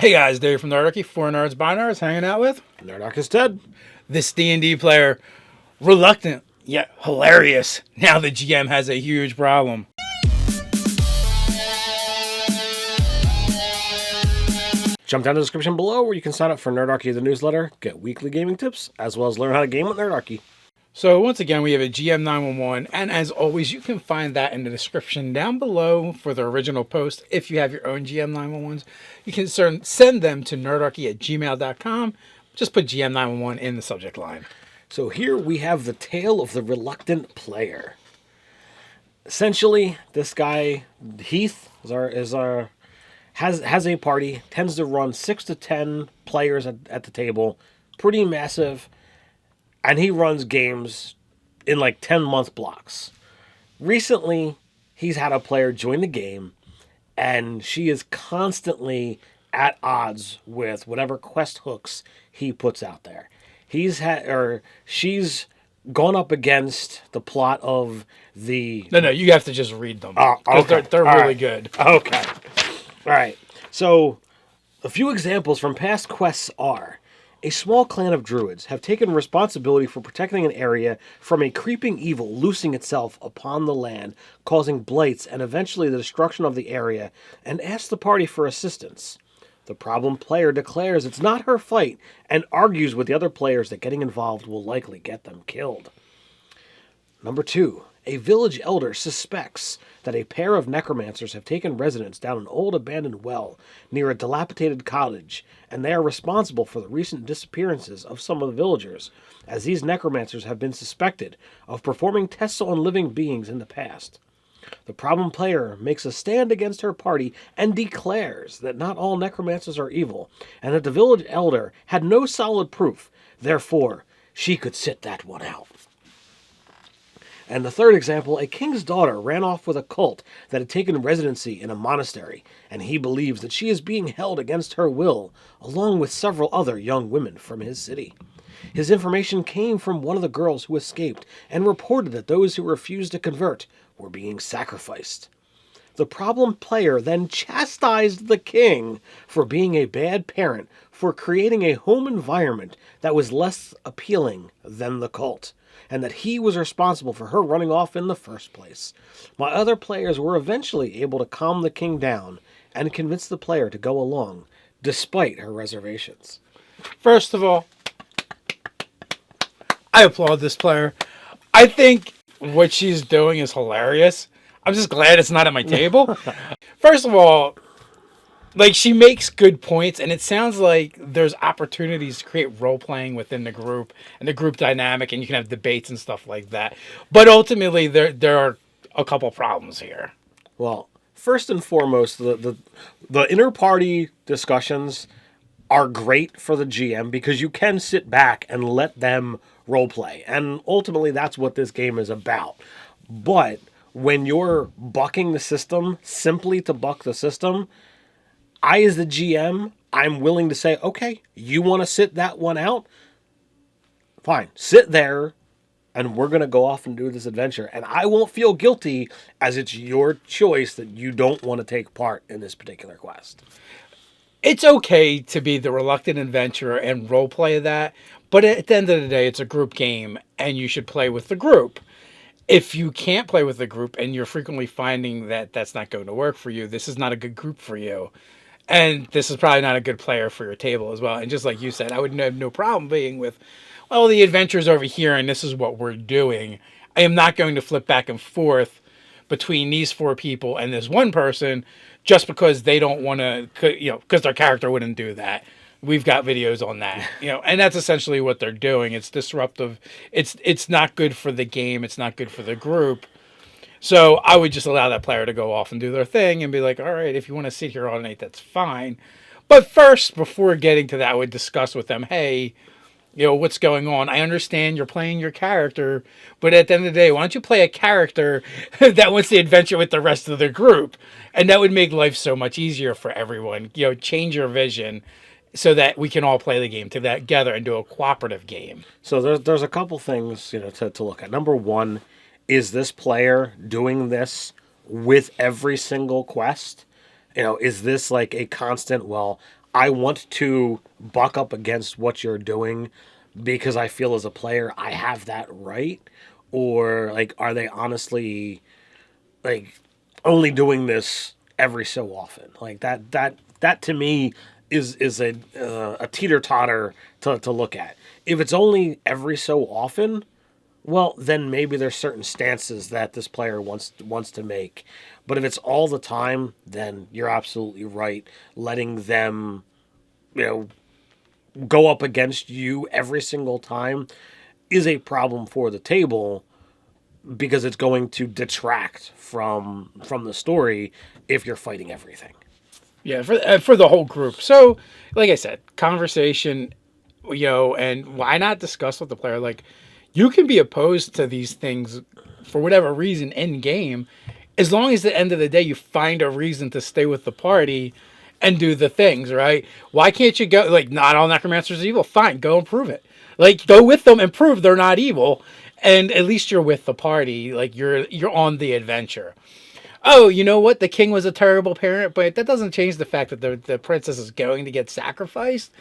Hey guys, Dave from Nerdarchy, 4 Nerds by Nerds, hanging out with Nerdarchy is dead. this D&D player, reluctant yet hilarious. Now the GM has a huge problem. Jump down to the description below where you can sign up for Nerdarchy, the newsletter, get weekly gaming tips, as well as learn how to game with Nerdarchy. So once again, we have a GM 911, and as always, you can find that in the description down below for the original post. If you have your own GM 911s, you can send them to nerdarchy@gmail.com. Just put GM 911 in the subject line. So here we have the tale of the reluctant player. Essentially, this guy, Heath, has a party, tends to run 6 to 10 players at the table, pretty massive, and he runs games in like 10-month blocks. Recently, he's had a player join the game, and she is constantly at odds with whatever quest hooks he puts out there. She's gone up against the plot of the... No, you have to just read them. Oh, okay. They're really good. Okay. All right. So, a few examples from past quests are: a small clan of Druids have taken responsibility for protecting an area from a creeping evil loosing itself upon the land, causing blights and eventually the destruction of the area, and ask the party for assistance. The problem player declares it's not her fight and argues with the other players that getting involved will likely get them killed. Number 2. A village elder suspects that a pair of necromancers have taken residence down an old abandoned well near a dilapidated cottage, and they are responsible for the recent disappearances of some of the villagers, as these necromancers have been suspected of performing tests on living beings in the past. The problem player makes a stand against her party and declares that not all necromancers are evil, and that the village elder had no solid proof, therefore she could sit that one out. And the third example, a king's daughter ran off with a cult that had taken residency in a monastery, and he believes that she is being held against her will, along with several other young women from his city. His information came from one of the girls who escaped, and reported that those who refused to convert were being sacrificed. The problem player then chastised the king for being a bad parent for creating a home environment that was less appealing than the cult, and that he was responsible for her running off in the first place. My other players were eventually able to calm the king down and convince the player to go along, despite her reservations. First of all, I applaud this player. I think what she's doing is hilarious. I'm just glad it's not at my table. First of all, she makes good points, and it sounds like there's opportunities to create role-playing within the group and the group dynamic, and you can have debates and stuff like that. But ultimately, there are a couple problems here. Well, first and foremost, the inter-party discussions are great for the GM because you can sit back and let them roleplay. And ultimately, that's what this game is about. But when you're bucking the system simply to buck the system, I, as the GM, I'm willing to say, okay, you want to sit that one out? Fine, sit there, and we're going to go off and do this adventure. And I won't feel guilty, as it's your choice that you don't want to take part in this particular quest. It's okay to be the reluctant adventurer and roleplay that, but at the end of the day, it's a group game, and you should play with the group. If you can't play with the group, and you're frequently finding that that's not going to work for you, this is not a good group for you. And this is probably not a good player for your table as well. And just like you said, I would have no problem being with, well, the adventure's over here, and this is what we're doing. I am not going to flip back and forth between these 4 people and this one person just because they don't want to, because their character wouldn't do that. We've got videos on that, and that's essentially what they're doing. It's disruptive. It's not good for the game. It's not good for the group. So I would just allow that player to go off and do their thing and be like, all right, if you want to sit here all night, that's fine. But first, before getting to that, I would discuss with them, hey, what's going on? I understand you're playing your character, but at the end of the day, why don't you play a character that wants to adventure with the rest of the group? And that would make life so much easier for everyone. Change your vision so that we can all play the game together and do a cooperative game. So there's a couple things to look at. Number one, is this player doing this with every single quest? Is this like a constant, well, I want to buck up against what you're doing because I feel as a player I have that right, or like are they honestly like only doing this every so often? Like that to me is a teeter totter to look at. If it's only every so often, well, then maybe there's certain stances that this player wants to make. But if it's all the time, then you're absolutely right. Letting them, you know, go up against you every single time is a problem for the table because it's going to detract from the story if you're fighting everything. Yeah, for the whole group. So, like I said, conversation, and why not discuss with the player? Like, you can be opposed to these things for whatever reason in game, as long as at the end of the day you find a reason to stay with the party and do the things, right? Why can't you go like not all necromancers are evil? Fine, go and prove it. Like go with them and prove they're not evil, and at least you're with the party. Like you're on the adventure. Oh, you know what? The king was a terrible parent, but that doesn't change the fact that the princess is going to get sacrificed.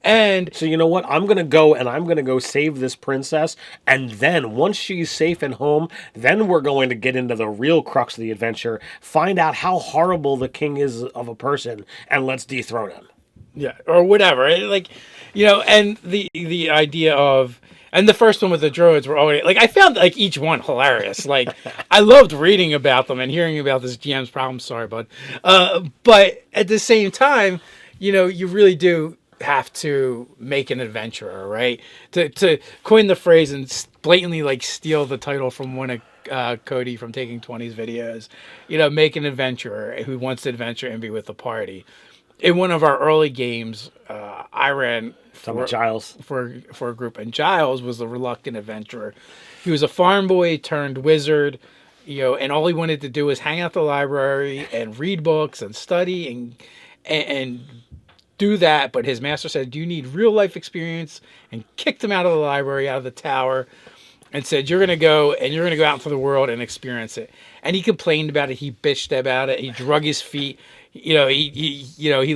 And So you know what? I'm gonna go and I'm gonna go save this princess, and then once she's safe and home, then we're going to get into the real crux of the adventure. Find out how horrible the king is of a person, and let's dethrone him. yeah, or whatever. Like, and the idea of and the first one with the druids were already like I found like each one hilarious. Like I loved reading about them and hearing about this GM's problem. Sorry, bud. But at the same time, you really do have to make an adventurer, right? To coin the phrase and blatantly like steal the title from one of Cody from Taking 20's videos, make an adventurer who wants to adventure and be with the party. In one of our early games, I ran Talking about Giles. for a group, and Giles was the reluctant adventurer. He was a farm boy turned wizard, and all he wanted to do was hang out the library and read books and study and do that. But his master said, "You need real life experience," and kicked him out of the library, out of the tower, and said, "You're gonna go and you're gonna go out into the world and experience it." And he complained about it. He bitched about it. He drug his feet. He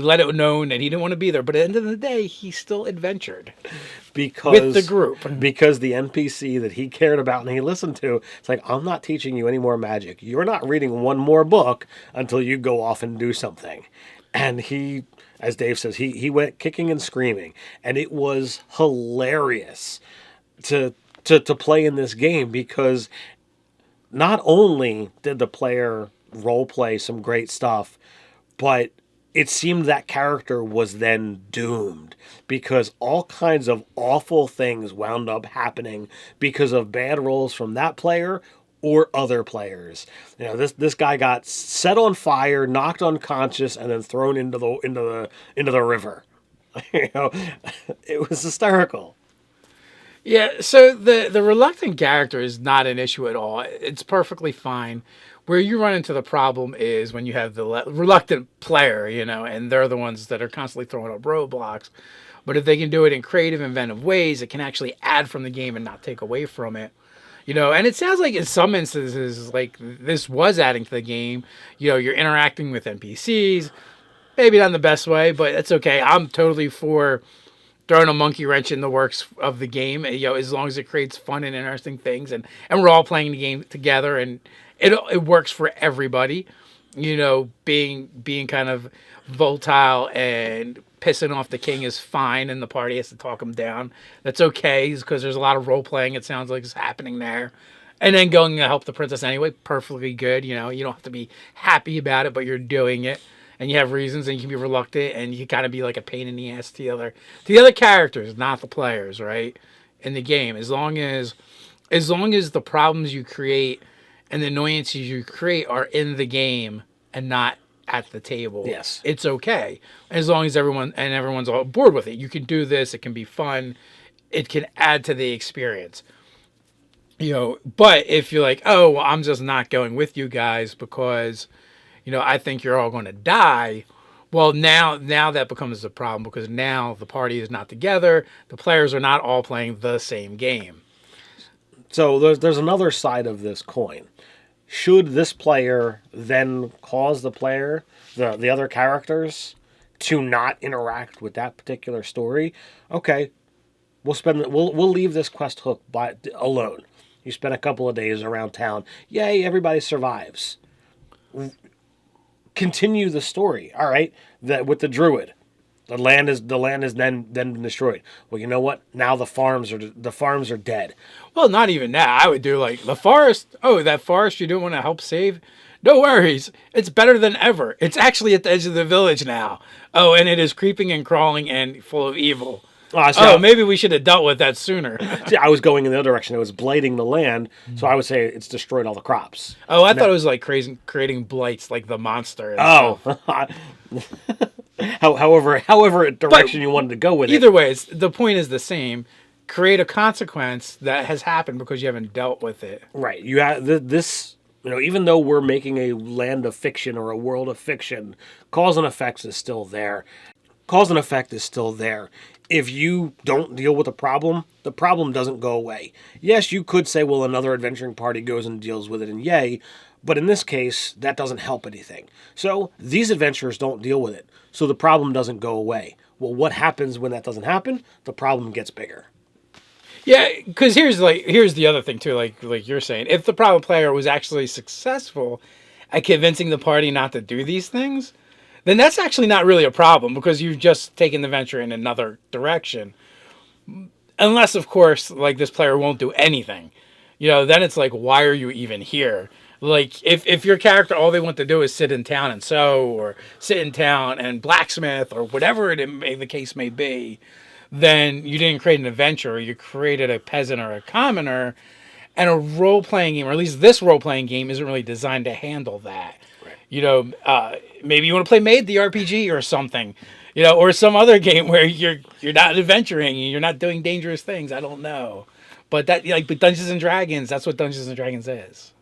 let it known that he didn't want to be there. But at the end of the day, he still adventured with the group. Because the NPC that he cared about and he listened to, it's like, I'm not teaching you any more magic. You're not reading one more book until you go off and do something. And he, as Dave says, he went kicking and screaming. And it was hilarious to play in this game because not only did the player role play some great stuff, but it seemed that character was then doomed because all kinds of awful things wound up happening because of bad rolls from that player or other players. This guy got set on fire, knocked unconscious, and then thrown into the river. It was hysterical. Yeah, so the reluctant character is not an issue at all. It's perfectly fine. Where you run into the problem is when you have the reluctant player, and they're the ones that are constantly throwing up roadblocks. But if they can do it in creative, inventive ways, it can actually add from the game and not take away from it. And it sounds like in some instances, like this was adding to the game. You're interacting with NPCs, maybe not in the best way, but it's okay. I'm totally for throwing a monkey wrench in the works of the game, as long as it creates fun and interesting things, and we're all playing the game together, and it works for everybody. Being kind of volatile and pissing off the king is fine, and the party has to talk him down. That's okay, because there's a lot of role playing. It sounds like is happening there, and then going to help the princess anyway, perfectly good. You don't have to be happy about it, but you're doing it. And you have reasons, and you can be reluctant, and you kind of be like a pain in the ass to the other characters, not the players, right? In the game, as long as the problems you create and the annoyances you create are in the game and not at the table, Yes, it's okay. As long as everyone's all board with it, you can do this. It can be fun. It can add to the experience. But if you're like, oh, well, I'm just not going with you guys because I think you're all going to die. Well, now that becomes a problem because now the party is not together. The players are not all playing the same game. So there's another side of this coin. Should this player then cause the other characters to not interact with that particular story, okay, we'll leave this quest hook alone. You spend a couple of days around town. Yay, everybody survives. Continue the story. All right, that with the druid, the land is then been destroyed. Well, you know what? Now the farms are dead. Well, not even that. I would do like the forest. Oh, that forest you don't want to help save? No worries. It's better than ever. It's actually at the edge of the village now. Oh, and it is creeping and crawling and full of evil. Maybe we should have dealt with that sooner. See, I was going in the other direction. It was blighting the land, so I would say it's destroyed all the crops. Oh, I thought it was like creating blights, like the monster. However direction you wanted to go with it. Either way, the point is the same. Create a consequence that has happened because you haven't dealt with it. Right. You have this. Even though we're making a land of fiction or a world of fiction, cause and effect is still there. Cause and effect is still there. If you don't deal with the problem doesn't go away. Yes, you could say, well, another adventuring party goes and deals with it, and yay. But in this case, that doesn't help anything. So these adventurers don't deal with it. So the problem doesn't go away. Well, what happens when that doesn't happen? The problem gets bigger. Yeah, because here's the other thing too, like you're saying, if the problem player was actually successful at convincing the party not to do these things, then that's actually not really a problem because you've just taken the venture in another direction. Unless, of course, like this player won't do anything, then it's like, why are you even here? Like if your character all they want to do is sit in town and sew, or sit in town and blacksmith, or whatever the case may be, then you didn't create an adventurer. You created a peasant or a commoner, and a role-playing game, or at least this role-playing game, isn't really designed to handle that. Right. Maybe you want to play Made the RPG or something, or some other game where you're not adventuring, you're not doing dangerous things. I don't know, but but Dungeons and Dragons, that's what Dungeons and Dragons is.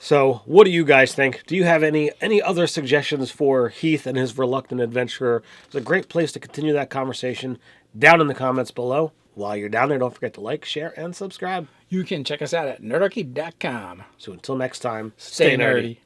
So, what do you guys think? Do you have any other suggestions for Heath and his reluctant adventurer? It's a great place to continue that conversation down in the comments below. While you're down there, don't forget to like, share, and subscribe. You can check us out at nerdarchy.com. So until next time, stay nerdy.